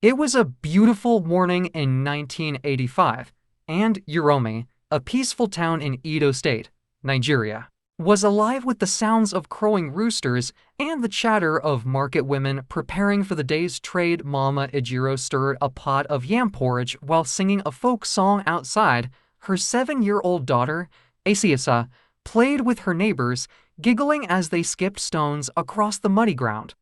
It was a beautiful morning in 1985, and Uromi, a peaceful town in Edo State, Nigeria, was alive with the sounds of crowing roosters and the chatter of market women preparing for the day's trade. Mama Ejiro stirred a pot of yam porridge while singing a folk song outside. Her 7-year-old daughter, Asiasa, played with her neighbors, giggling as they skipped stones across the muddy ground.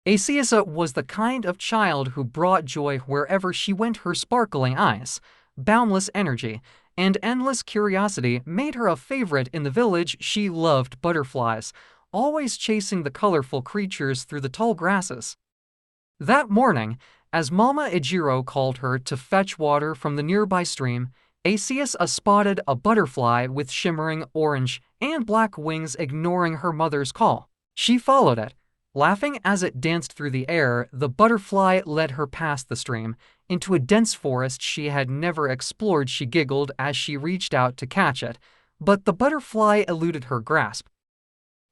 Asiasa was the kind of child who brought joy wherever she went. Her sparkling eyes, boundless energy, and endless curiosity made her a favorite in the village. She loved butterflies, always chasing the colorful creatures through the tall grasses. That morning, as Mama Ejiro called her to fetch water from the nearby stream, Asiasa spotted a butterfly with shimmering orange and black wings. Ignoring her mother's call, she followed it. Laughing as it danced through the air, the butterfly led her past the stream, into a dense forest she had never explored. She giggled as she reached out to catch it, but the butterfly eluded her grasp.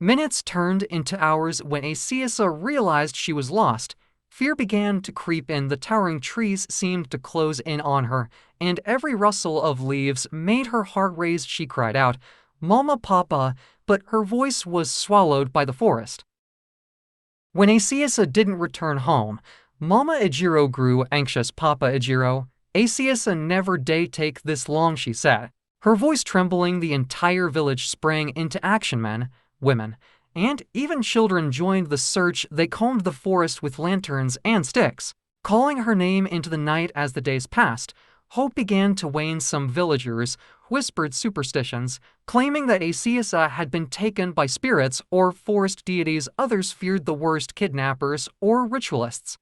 Minutes turned into hours when Asiasa realized she was lost. Fear began to creep in. The towering trees seemed to close in on her, and every rustle of leaves made her heart race. She cried out, "Mama, Papa," but her voice was swallowed by the forest. When Asiasa didn't return home, Mama Ejiro grew anxious. "Papa Ejiro, Asiasa never did take this long," she said. Her voice trembling, the entire village sprang into action. Men, women, and even children joined the search. They combed the forest with lanterns and sticks, calling her name into the night. As the days passed, hope began to wane. Some villagers whispered superstitions, claiming that Asiasa had been taken by spirits or forest deities. Others feared the worst, kidnappers or ritualists.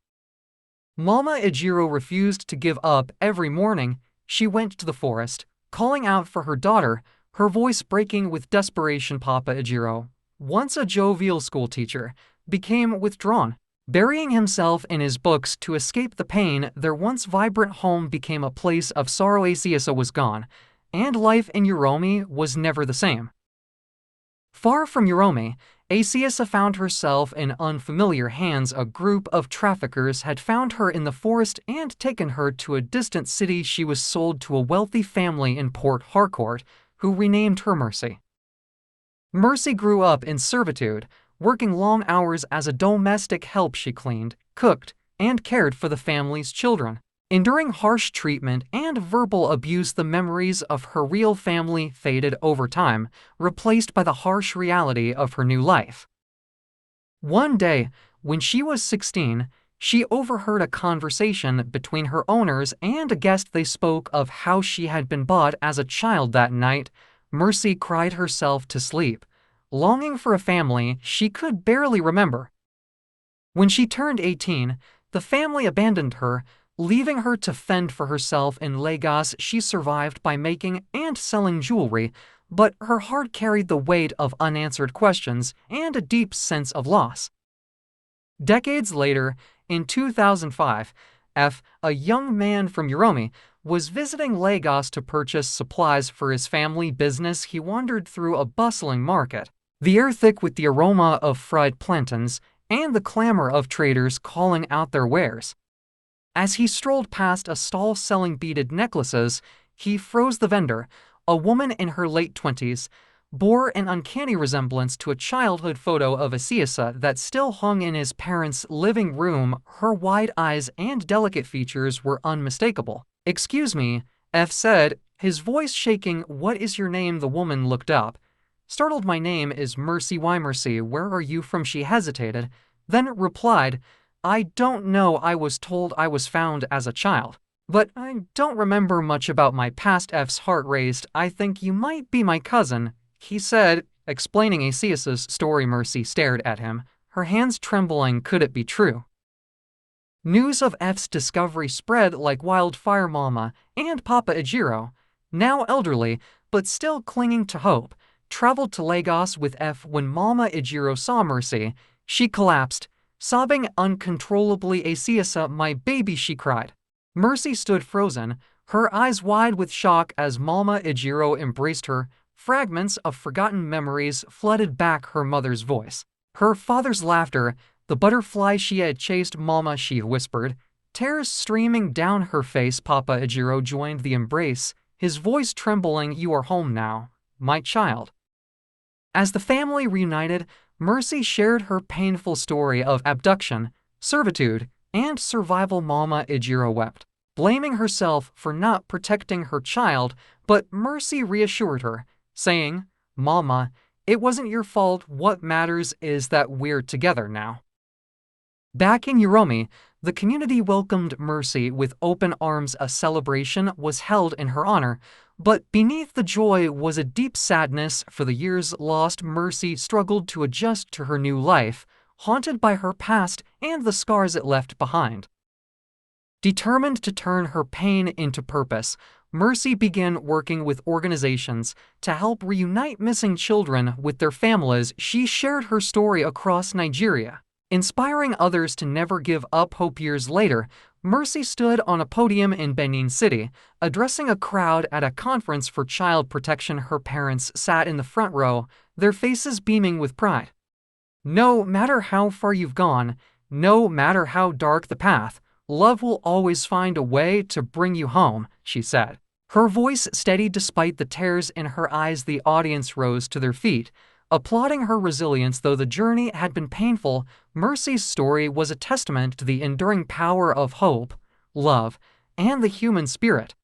Mama Ejiro refused to give up. Every morning, she went to the forest, calling out for her daughter, her voice breaking with desperation. Papa Ejiro, once a jovial schoolteacher, became withdrawn, burying himself in his books to escape the pain. Their once vibrant home became a place of sorrow. Asiasa was gone, and life in Uromi was never the same. Far from Uromi, Asiasa found herself in unfamiliar hands. A group of traffickers had found her in the forest and taken her to a distant city. She was sold to a wealthy family in Port Harcourt, who renamed her Mercy. Mercy grew up in servitude, working long hours as a domestic help. She cleaned, cooked, and cared for the family's children, enduring harsh treatment and verbal abuse. The memories of her real family faded over time, replaced by the harsh reality of her new life. One day, when she was 16, she overheard a conversation between her owners and a guest. They spoke of how she had been bought as a child. That night, Mercy cried herself to sleep, longing for a family she could barely remember. When she turned 18, the family abandoned her, leaving her to fend for herself in Lagos. She survived by making and selling jewelry, but her heart carried the weight of unanswered questions and a deep sense of loss. Decades later, in 2005, a young man from Uromi, was visiting Lagos to purchase supplies for his family business. He wandered through a bustling market, the air thick with the aroma of fried plantains and the clamor of traders calling out their wares. As he strolled past a stall selling beaded necklaces, he froze. The vendor, a woman in her late 20s, bore an uncanny resemblance to a childhood photo of Asiasa that still hung in his parents' living room. Her wide eyes and delicate features were unmistakable. "Excuse me," F said, his voice shaking. "What is your name?" The woman looked up, startled. "My name is Mercy." "Why, Mercy, where are you from?" She hesitated, then replied, "I don't know. I was told I was found as a child, but I don't remember much about my past." F's heart raced. "I think you might be my cousin," he said, explaining Asiasa's story. Mercy stared at him, her hands trembling. Could it be true? News of F's discovery spread like wildfire. Mama and Papa Ejiro, now elderly but still clinging to hope, traveled to Lagos with F. When Mama Ejiro saw Mercy, she collapsed, sobbing uncontrollably. "Asiasa, my baby," she cried. Mercy stood frozen, her eyes wide with shock as Mama Ejiro embraced her. Fragments of forgotten memories flooded back. Her mother's voice, her father's laughter, the butterfly she had chased. "Mama," she whispered, Tears streaming down her face, Papa Ejiro joined the embrace, his voice trembling, "You are home now, my child." As the family reunited, Mercy shared her painful story of abduction, servitude, and survival. Mama Ejiro wept, blaming herself for not protecting her child, but Mercy reassured her, saying, "Mama, it wasn't your fault. What matters is that we're together now." Back in Uromi, the community welcomed Mercy with open arms. A celebration was held in her honor, but beneath the joy was a deep sadness for the years lost. Mercy struggled to adjust to her new life, haunted by her past and the scars it left behind. Determined to turn her pain into purpose, Mercy began working with organizations to help reunite missing children with their families. She shared her story across Nigeria, inspiring others to never give up hope. Years later, Mercy stood on a podium in Benin City, addressing a crowd at a conference for child protection. Her parents sat in the front row, their faces beaming with pride. "No matter how far you've gone, no matter how dark the path, love will always find a way to bring you home," she said. Her voice steady despite the tears in her eyes. The audience rose to their feet, applauding her resilience. Though the journey had been painful, Mercy's story was a testament to the enduring power of hope, love, and the human spirit.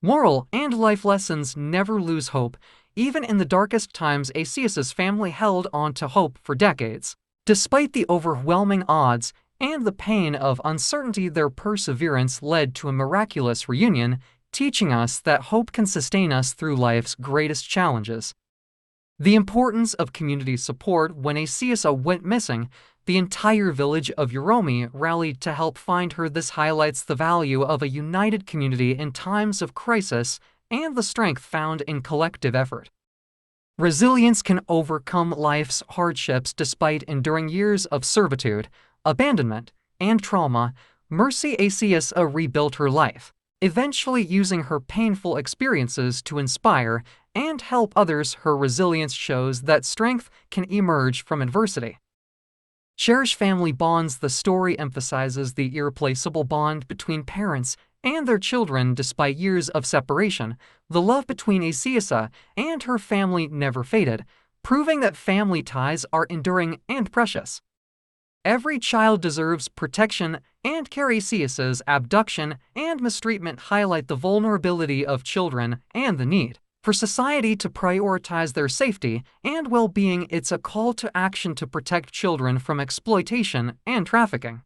Moral and life lessons: never lose hope. Even in the darkest times, Asius's family held on to hope for decades. Despite the overwhelming odds and the pain of uncertainty, their perseverance led to a miraculous reunion, teaching us that hope can sustain us through life's greatest challenges. The importance of community support: when Asius went missing, the entire village of Uromi rallied to help find her. This highlights the value of a united community in times of crisis and the strength found in collective effort. Resilience can overcome life's hardships. Despite enduring years of servitude, abandonment, and trauma, Mercy Asius rebuilt her life, eventually using her painful experiences to inspire and help others. Her resilience shows that strength can emerge from adversity. Cherish family bonds: the story emphasizes the irreplaceable bond between parents and their children. Despite years of separation, the love between Asiusa and her family never faded, proving that family ties are enduring and precious. Every child deserves protection and care. Asius's abduction and mistreatment highlight the vulnerability of children and the need for society to prioritize their safety and well-being. It's a call to action to protect children from exploitation and trafficking.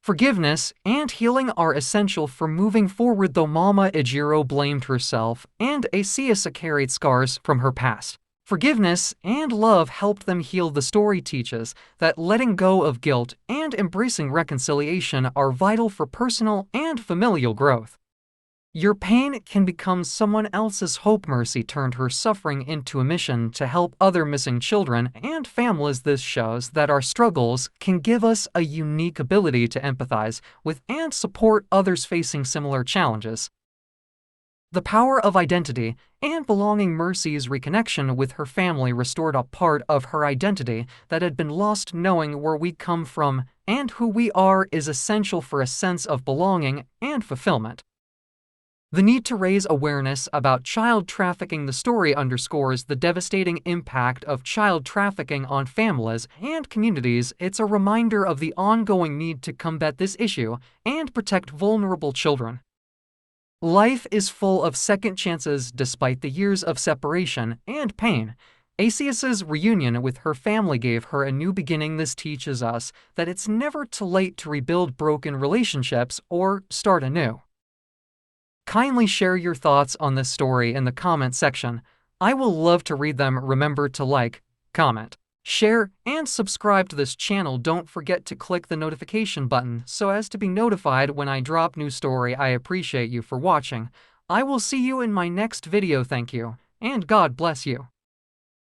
Forgiveness and healing are essential for moving forward. Though Mama Ejiro blamed herself and Asiusa carried scars from her past, forgiveness and love helped them heal. The story teaches that letting go of guilt and embracing reconciliation are vital for personal and familial growth. Your pain can become someone else's hope. Mercy turned her suffering into a mission to help other missing children and families. This shows that our struggles can give us a unique ability to empathize with and support others facing similar challenges. The power of identity and belonging: Mercy's reconnection with her family restored a part of her identity that had been lost. Knowing where we come from and who we are is essential for a sense of belonging and fulfillment. The need to raise awareness about child trafficking: the story underscores the devastating impact of child trafficking on families and communities. It's a reminder of the ongoing need to combat this issue and protect vulnerable children. Life is full of second chances. Despite the years of separation and pain, Asius's reunion with her family gave her a new beginning. This teaches us that it's never too late to rebuild broken relationships or start anew. Kindly share your thoughts on this story in the comment section. I will love to read them. Remember to like, comment, share, and subscribe to this channel. Don't forget to click the notification button so as to be notified when I drop new story. I appreciate you for watching. I will see you in my next video. Thank you, and God bless you.